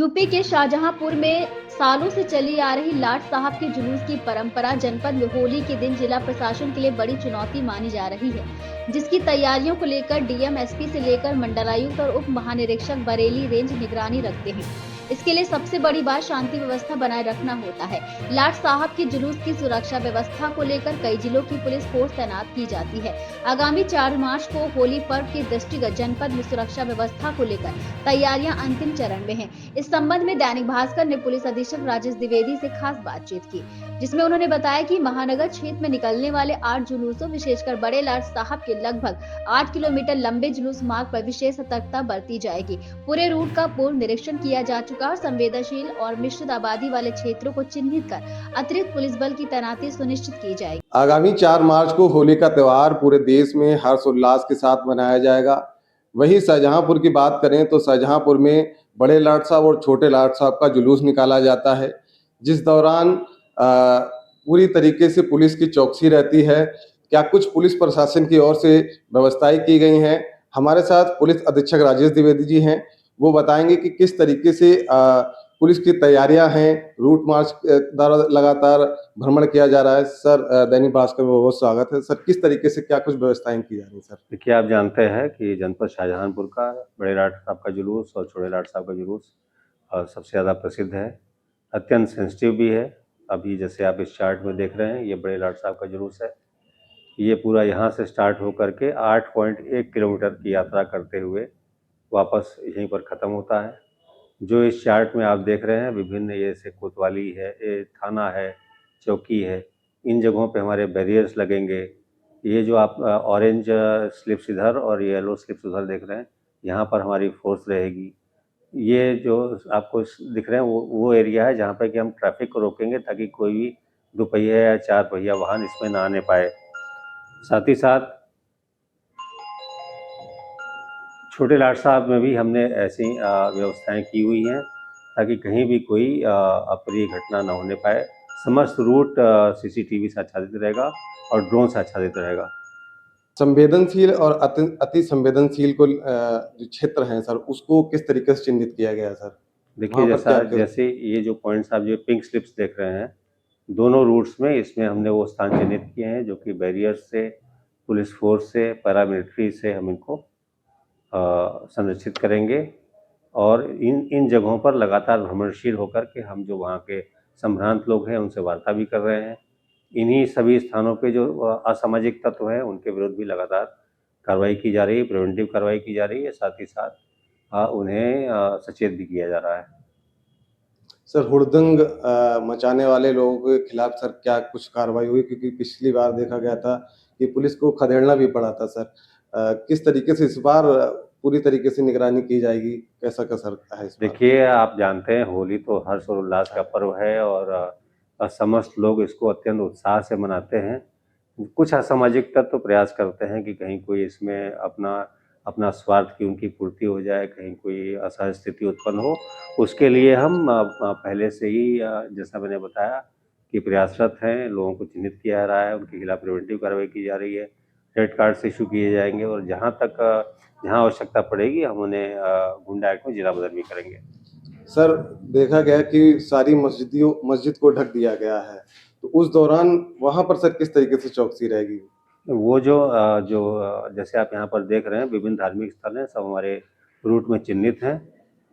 UP के शाहजहांपुर में सालों से चली आ रही लाट साहब के जुलूस की परंपरा जनपद में होली के दिन जिला प्रशासन के लिए बड़ी चुनौती मानी जा रही है, जिसकी तैयारियों को लेकर डीएम, एसपी से लेकर मंडलायुक्त और उप महानिरीक्षक बरेली रेंज निगरानी रखते हैं। इसके लिए सबसे बड़ी बात शांति व्यवस्था बनाए रखना होता है। लाट साहब के जुलूस की सुरक्षा व्यवस्था को लेकर कई जिलों की पुलिस फोर्स तैनात की जाती है। आगामी 4 मार्च को होली पर्व के दृष्टिगत जनपद में सुरक्षा व्यवस्था को लेकर तैयारियां अंतिम चरण में हैं। इस संबंध में दैनिक भास्कर ने पुलिस अधीक्षक राजेश द्विवेदी से खास बातचीत की, जिसमें उन्होंने बताया कि महानगर क्षेत्र में निकलने वाले 8 जुलूसों, विशेषकर बड़े लाट साहब के लगभग 8 किलोमीटर लंबे जुलूस मार्ग पर विशेष सतर्कता बरती जाएगी। पूरे रूट का पूर्ण निरीक्षण किया जा चुका और संवेदनशील और मिश्रित आबादी वाले क्षेत्रों को चिन्हित कर अतिरिक्त पुलिस बल की तैनाती सुनिश्चित की जाएगी। आगामी 4 मार्च को होली का त्योहार पूरे देश में हर्षोल्लास के साथ मनाया जाएगा। वहीं शाहजहांपुर की बात करें तो शाहजहांपुर में बड़े लाट साहब और छोटे लाट साहब का जुलूस निकाला जाता है, जिस दौरान पूरी तरीके से पुलिस की चौकसी रहती है। क्या कुछ पुलिस प्रशासन की ओर से व्यवस्थाएं की गई हैं। हमारे साथ पुलिस अधीक्षक राजेश द्विवेदी जी हैं, वो बताएंगे कि किस तरीके से पुलिस की तैयारियां हैं। रूट मार्च द्वारा लगातार भ्रमण किया जा रहा है। सर, दैनिक भास्कर में बहुत स्वागत है। सर, किस तरीके से क्या कुछ व्यवस्थाएं की जा रही हैं? सर देखिए, आप जानते हैं कि जनपद शाहजहांपुर का बड़े लाट साहब का जुलूस और छोटे लाट साहब का जुलूस सबसे ज़्यादा प्रसिद्ध है, अत्यंत सेंसिटिव भी है। अभी जैसे आप इस चार्ट में देख रहे हैं, ये बड़े लाट साहब का जुलूस है। ये पूरा यहाँ से स्टार्ट होकर के 8.1 किलोमीटर की यात्रा करते हुए वापस यहीं पर ख़त्म होता है। जो इस चार्ट में आप देख रहे हैं, विभिन्न ये से कोतवाली है, ये थाना है, चौकी है, इन जगहों पे हमारे बैरियर्स लगेंगे। ये जो आप ऑरेंज स्लिप्स इधर और येलो स्लिप्स उधर देख रहे हैं, यहाँ पर हमारी फोर्स रहेगी। ये जो आपको दिख रहे हैं वो एरिया है जहाँ पे कि हम ट्रैफिक को रोकेंगे ताकि कोई भी दुपहिया या 4 पहिया वाहन इसमें ना आने पाए। साथ ही साथ छोटे लाट साहब में भी हमने ऐसी व्यवस्थाएं की हुई हैं ताकि कहीं भी कोई अप्रिय घटना न होने पाए। समस्त रूट सीसीटीवी से आच्छादित रहेगा और ड्रोन से आच्छादित रहेगा। संवेदनशील और अति संवेदनशील को जो क्षेत्र हैं सर, उसको किस तरीके से चिन्हित किया गया है सर? देखिए, जैसे ये जो पॉइंट्स आप जो पिंक स्लिप्स देख रहे हैं, दोनों रूट्स में इसमें हमने वो स्थान चिन्हित किए हैं जो कि बैरियर्स से, पुलिस फोर्स से, पैरामिलिट्री से हम इनको संरक्षित करेंगे। और इन जगहों पर लगातार भ्रमणशील होकर के हम जो वहाँ के संभ्रांत लोग हैं उनसे वार्ता भी कर रहे हैं। इन्हीं सभी स्थानों पे जो असामाजिक तत्व हैं उनके विरुद्ध भी लगातार कार्रवाई की जा रही है, प्रिवेंटिव कार्रवाई की जा रही है। साथ ही साथ उन्हें सचेत भी किया जा रहा है। सर, हुड़दंग मचाने वाले लोगों के खिलाफ सर क्या कुछ कार्रवाई हुई? क्योंकि पिछली बार देखा गया था कि पुलिस को खदेड़ना भी पड़ा था सर। किस तरीके से इस बार पूरी तरीके से निगरानी की जाएगी? कैसा सर है इस बार? देखिए, आप जानते हैं होली तो हर्ष और उल्लास का पर्व है और समस्त लोग इसको अत्यंत उत्साह से मनाते हैं। कुछ असामाजिक तत्व प्रयास करते हैं कि कहीं कोई इसमें अपना स्वार्थ की उनकी पूर्ति हो जाए, कहीं कोई असहज स्थिति उत्पन्न हो। उसके लिए हम पहले से ही जैसा मैंने बताया कि प्रयासरत हैं। लोगों को चिन्हित किया जा रहा है, उनके खिलाफ प्रिवेंटिव कार्रवाई की जा रही है, रेड कार्ड्स इशू किए जाएंगे और जहाँ आवश्यकता पड़ेगी हम उन्हें गुंडा एक्ट में जिला बदल भी करेंगे। सर, देखा गया कि सारी मस्जिद को ढक दिया गया है, तो उस दौरान वहां पर सर किस तरीके से चौकसी रहेगी? वो जो जैसे आप यहाँ पर देख रहे हैं, विभिन्न धार्मिक स्थल हैं, सब हमारे रूट में चिन्हित हैं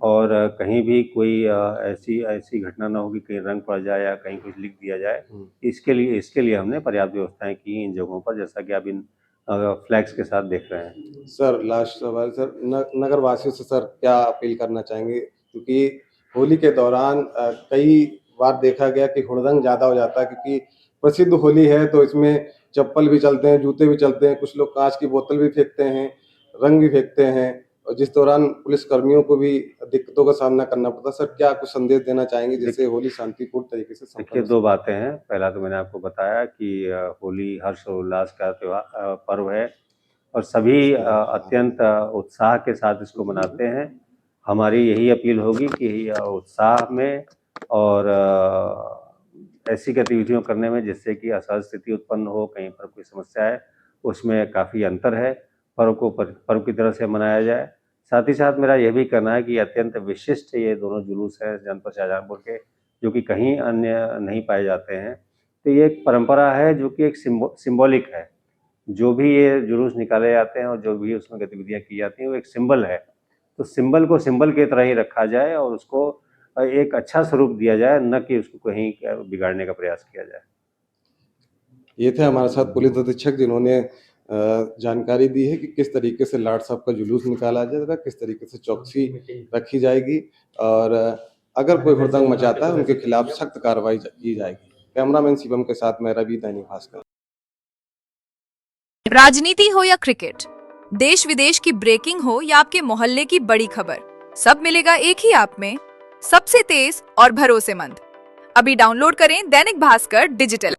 और कहीं भी कोई ऐसी घटना ना हो कि कहीं रंग पड़ जाए या कहीं कुछ लिख दिया जाए। इसके लिए हमने पर्याप्त व्यवस्थाएं की इन जगहों पर, जैसा कि आप इन फ्लैग्स के साथ देख रहे हैं। सर, लास्ट सवाल सर, नगर वासियों से सर क्या अपील करना चाहेंगे? क्योंकि होली के दौरान कई बार देखा गया कि हुड़दंग ज्यादा हो जाता है, क्योंकि प्रसिद्ध होली है तो इसमें चप्पल भी चलते हैं, जूते भी चलते हैं, कुछ लोग कांच की बोतल भी फेंकते हैं, रंग भी फेंकते हैं, और जिस दौरान पुलिस कर्मियों को भी दिक्कतों का सामना करना पड़ता है। सर, क्या कुछ संदेश देना चाहेंगे जिससे होली शांतिपूर्ण तरीके से देखिए, 2 बातें हैं। पहला तो मैंने आपको बताया कि होली हर्ष और उल्लास का त्योहार पर्व है और सभी अत्यंत उत्साह के साथ इसको मनाते हैं। हमारी यही अपील होगी कि उत्साह में और ऐसी गतिविधियों करने में जिससे कि असहज स्थिति उत्पन्न हो, कहीं पर कोई समस्या है, उसमें काफ़ी अंतर है। पर्व की तरह से मनाया जाए, साथ ही साथ मेरा यह भी कहना है कि अत्यंत विशिष्ट ये दोनों जुलूस हैं जनपद शाहजहांपुर के, जो कि कहीं अन्य नहीं पाए जाते हैं। तो ये एक परंपरा है जो कि एक सिंबॉलिक है। जो भी ये जुलूस निकाले जाते हैं और जो भी उसमें गतिविधियां की जाती हैं वो एक सिंबल है। तो सिंबल को सिंबल की तरह ही रखा जाए और उसको एक अच्छा स्वरूप दिया जाए, न कि उसको कहीं बिगाड़ने का प्रयास किया जाए। ये थे हमारे साथ पुलिस अधीक्षक जिन्होंने जानकारी दी है कि किस तरीके से लाट साहब का जुलूस निकाला जाएगा, किस तरीके से चौकसी रखी जाएगी और अगर कोई हुड़दंग मचाता है उनके खिलाफ सख्त कार्रवाई की जाएगी। कैमरामैन शिवम के साथ मैं रवि, दैनिक भास्कर। राजनीति हो या क्रिकेट, देश विदेश की ब्रेकिंग हो या आपके मोहल्ले की बड़ी खबर, सब मिलेगा एक ही ऐप में, सबसे तेज और भरोसेमंद। अभी डाउनलोड करें दैनिक भास्कर डिजिटल।